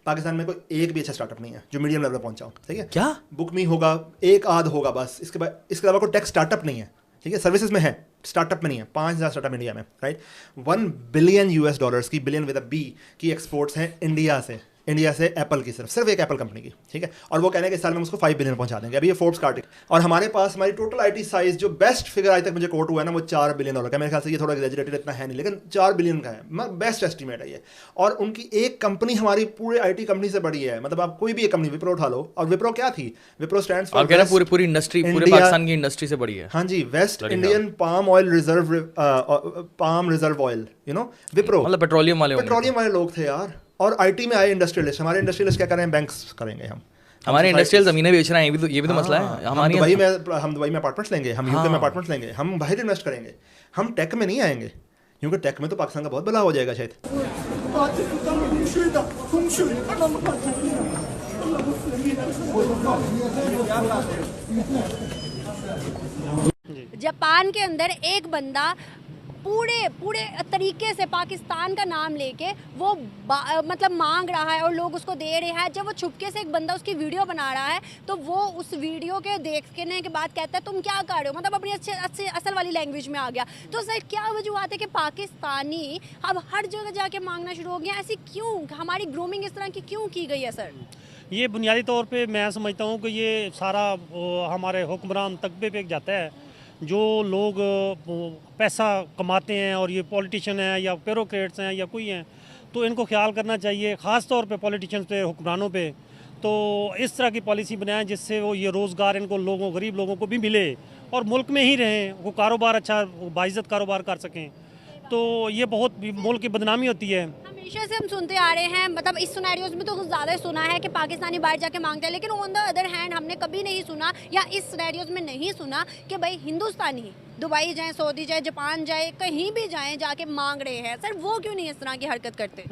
पाकिस्तान में कोई एक भी अच्छा स्टार्टअप नहीं है जो मीडियम लेवल पर पहुंचा हो, ठीक है। क्या? बुकमी होगा, एक आध होगा बस, इसके अलावा कोई टेक स्टार्टअप नहीं है, ठीक है। सर्विसेज में है, स्टार्टअप में नहीं है। 5,000 स्टार्टअप इंडिया में, राइट। $1 बिलियन की, बिलियन विद अ बी, की एक्सपोर्ट्स हैं इंडिया से एप्पल की, सिर्फ एक एप्पल कंपनी की, ठीक है। और वो कहने के साल में उसको 5 बिलियन पहुंचा देंगे। अभी ये फोर्ब्स का आर्टिकल। और हमारे पास हमारी टोटल आईटी साइज जो बेस्ट फिगर आज तक मुझे कोट हुआ है ना, वो $4 बिलियन का। मेरे ख्याल से ये थोड़ा एग्जैजरेटेड इतना है नहीं, लेकिन 4 बिलियन का है, बेस्ट एस्टिमेट है ये। और उनकी एक कंपनी हमारी पूरे आईटी कंपनी से बड़ी है। मतलब आप कोई भी एक कंपनी, विप्रो उठा लो, और विप्रो क्या थी? विप्रो स्टैंड्स फॉर पूरी इंडस्ट्री, पूरे पाकिस्तान की इंडस्ट्री से बड़ी है। हाँ जी, West Indian palm reserve oil, you know, Wipro. मतलब पेट्रोलियम वाले लोग थे यार। और आईटी में आए इंडस्ट्रियलिस्ट। हमारे इंडस्ट्रियलिस्ट क्या कर रहे हैं? बैंक्स करेंगे हम। हमारे इंडस्ट्रियल जमीनें बेच रहे हैं, ये भी तो मसला है। हम दुबई में अपार्टमेंट्स लेंगे, हम यूके में अपार्टमेंट्स लेंगे, हम बाहर इन्वेस्ट करेंगे, हम टेक में नहीं आएंगे, क्योंकि टेक में तो पाकिस्तान का बहुत भला हो जाएगा शायद। जापान के अंदर एक बंदा पूरे तरीके से पाकिस्तान का नाम लेके वो मतलब मांग रहा है और लोग उसको दे रहे हैं। जब वो छुपके से एक बंदा उसकी वीडियो बना रहा है तो वो उस वीडियो के देखने के बाद कहता है तुम क्या कर रहे हो, मतलब अपनी अच्छी असल वाली लैंग्वेज में आ गया। तो सर क्या वजूहत है कि पाकिस्तानी अब हर जगह जाके मांगना शुरू हो गया? ऐसी क्यों? हमारी ग्रूमिंग इस तरह की क्यों की गई है सर? ये बुनियादी तौर पे मैं समझता हूँ कि ये सारा हमारे हुक्मरान तकबे पे जाता है। जो लोग पैसा कमाते हैं और ये पॉलिटिशियन हैं या ब्यूरोक्रेट्स हैं या कोई हैं, तो इनको ख्याल करना चाहिए, ख़ास तौर पे पॉलिटिशियंस पे, हुक्मरानों पे। तो इस तरह की पॉलिसी बनाएं जिससे वो ये रोज़गार इनको लोगों, गरीब लोगों को भी मिले और मुल्क में ही रहें, वो कारोबार अच्छा बाइज़्ज़त कारोबार कर सकें। तो ये बहुत मुल्क की बदनामी होती है। हमेशा से हम सुनते आ रहे हैं, मतलब इस सिनेरियोज में तो कुछ ज़्यादा सुना है कि पाकिस्तानी बाहर जाके मांगते हैं, लेकिन ऑन द अदर हैंड हमने कभी नहीं सुना या इस सिनेरियोज में नहीं सुना कि भाई हिंदुस्तानी दुबई जाए, सऊदी जाए, जापान जाए, कहीं भी जाए जाके मांग रहे हैं। सर वो क्यों नहीं इस तरह की हरकत करते?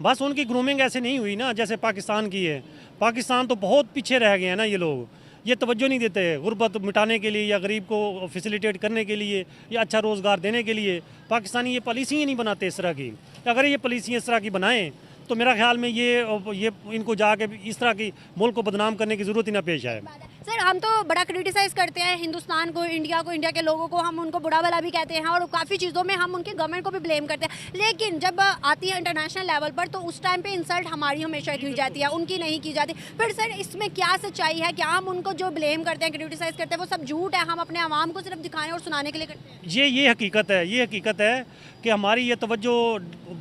बस उनकी ग्रूमिंग ऐसे नहीं हुई ना जैसे पाकिस्तान की है। पाकिस्तान तो बहुत पीछे रह गए हैं ना, ये लोग ये तवज्जो नहीं देते। गुर्बत मिटाने के लिए या गरीब को फैसिलिटेट करने के लिए या अच्छा रोज़गार देने के लिए पाकिस्तानी ये पॉलिसी ही नहीं बनाते इस तरह की। अगर ये पॉलिसी इस तरह की बनाएं तो मेरा ख्याल में ये इनको जाके इस तरह की मुल्क को बदनाम करने की ज़रूरत ही ना पेश आए। सर हम तो बड़ा क्रिटिसाइज़ करते हैं हिंदुस्तान को, इंडिया के लोगों को, हम उनको बुरा भला भी कहते हैं और काफ़ी चीज़ों में हम उनके गवर्नमेंट को भी ब्लेम करते हैं। लेकिन जब आती है इंटरनेशनल लेवल पर तो उस टाइम पे इंसल्ट हमारी हमेशा की जाती है, उनकी नहीं की जाती। फिर सर इसमें क्या सच्चाई है? क्या हम उनको जो ब्लेम करते हैं, क्रिटिसाइज़ करते हैं, वो सब झूठ है? हम अपने आवाम को सिर्फ दिखाने और सुनाने के लिए करते हैं? ये हकीकत है कि हमारी ये तवज्जो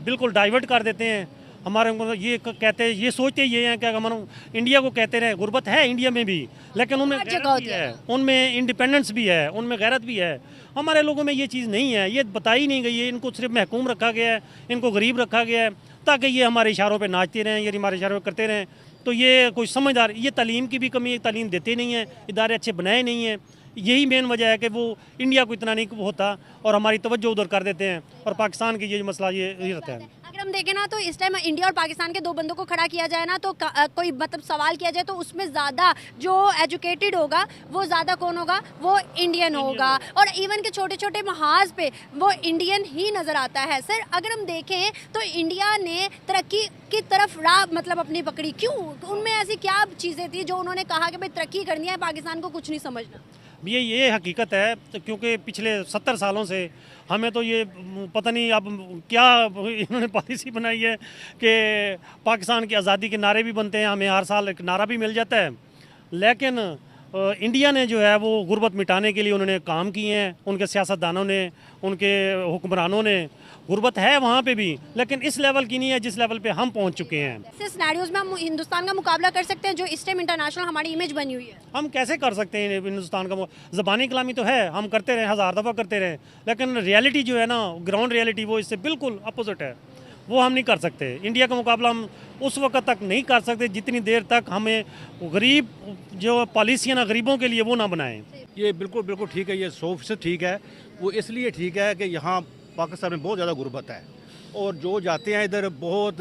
बिल्कुल डाइवर्ट कर देते हैं। हमारे ये कहते हैं, ये सोचते ये हैं कि हम इंडिया को कहते रहे गुर्बत है इंडिया में भी, लेकिन उनमें गैरत भी है, उनमें इंडिपेंडेंस भी है, उनमें गैरत भी है। हमारे लोगों में ये चीज़ नहीं है, ये बताई नहीं गई है। इनको सिर्फ महकूम रखा गया है, इनको गरीब रखा गया है ताकि ये हमारे इशारों पे नाचते रहें, ये हमारे इशारों पे करते रहें। तो ये कोई समझदार, ये तालीम की भी कमी है, तालीम देते नहीं हैं, इदारे अच्छे बनाए नहीं हैं। यही मेन वजह है कि वो इंडिया को इतना नहीं होता और हमारी तवज्जो उधर कर देते हैं और पाकिस्तान की ये मसला ये रहता है। अगर हम देखें ना तो इस टाइम इंडिया और पाकिस्तान के दो बंदों को खड़ा किया जाए ना तो कोई मतलब सवाल किया जाए तो उसमें ज़्यादा जो एजुकेटेड होगा वो ज़्यादा कौन होगा? वो इंडियन होगा। और इवन के छोटे छोटे महाज पे वो इंडियन ही नज़र आता है। सर अगर हम देखें तो इंडिया ने तरक्की की तरफ राह मतलब अपनी पकड़ी, क्यों? उनमें ऐसी क्या चीज़ें थी जो उन्होंने कहा कि भाई तरक्की करनी है, पाकिस्तान को कुछ नहीं समझना? ये हकीकत है, क्योंकि पिछले 70 सालों से हमें तो ये पता नहीं अब क्या इन्होंने पॉलिसी बनाई है कि पाकिस्तान की आज़ादी के नारे भी बनते हैं, हमें हर साल एक नारा भी मिल जाता है। लेकिन इंडिया ने जो है वो गुर्बत मिटाने के लिए उन्होंने काम किए हैं, उनके सियासतदानों ने, उनके हुक्मरानों ने। गुर्बत है वहाँ पे भी, लेकिन इस लेवल की नहीं है जिस लेवल पे हम पहुँच चुके हैं। इस सिनेरियोज में हम हिंदुस्तान का मुकाबला कर सकते हैं जो इस टाइम इंटरनेशनल हमारी इमेज बनी हुई है? हम कैसे कर सकते हैं हिंदुस्तान का? ज़बानी कलामी तो है, हम करते रहे, 1000 दफ़ा करते रहे, लेकिन रियलिटी जो है ना, ग्राउंड रियलिटी, वो इससे बिल्कुल अपोजिट है। वो हम नहीं कर सकते। इंडिया का मुकाबला हम उस वक्त तक नहीं कर सकते जितनी देर तक हमें गरीब जो पॉलिसियाँ ना गरीबों के लिए वो ना बनाएं। ये बिल्कुल ठीक है, ये 100% ठीक है। वो इसलिए ठीक है कि यहाँ पाकिस्तान में बहुत ज़्यादा गुर्बत है और जो जाते हैं इधर बहुत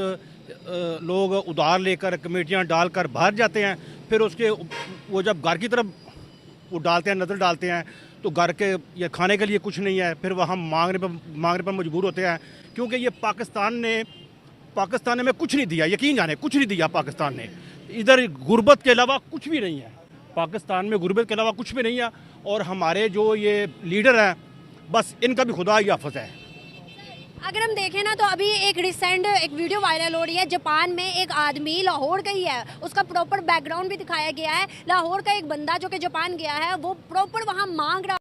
लोग उधार लेकर कमेटियाँ डालकर बाहर जाते हैं, फिर उसके वो जब घर की तरफ वो डालते हैं, नज़र डालते हैं, तो घर के ये खाने के लिए कुछ नहीं है, फिर वह हम मांगने पर मजबूर होते हैं। क्योंकि ये पाकिस्तान ने पाकिस्तान ने हमें कुछ नहीं दिया, यकीन जाने कुछ नहीं दिया पाकिस्तान ने। इधर गुर्बत के अलावा कुछ भी नहीं है, पाकिस्तान में गुर्बत के अलावा कुछ भी नहीं है। और हमारे जो ये लीडर हैं, बस इनका भी खुदा ही हाफ़िज़ है। अगर हम देखें ना तो अभी एक रिसेंट एक वीडियो वायरल हो रही है, जापान में एक आदमी लाहौर का ही है, उसका प्रॉपर बैकग्राउंड भी दिखाया गया है। लाहौर का एक बंदा जो कि जापान गया है, वो प्रॉपर वहाँ मांग रहा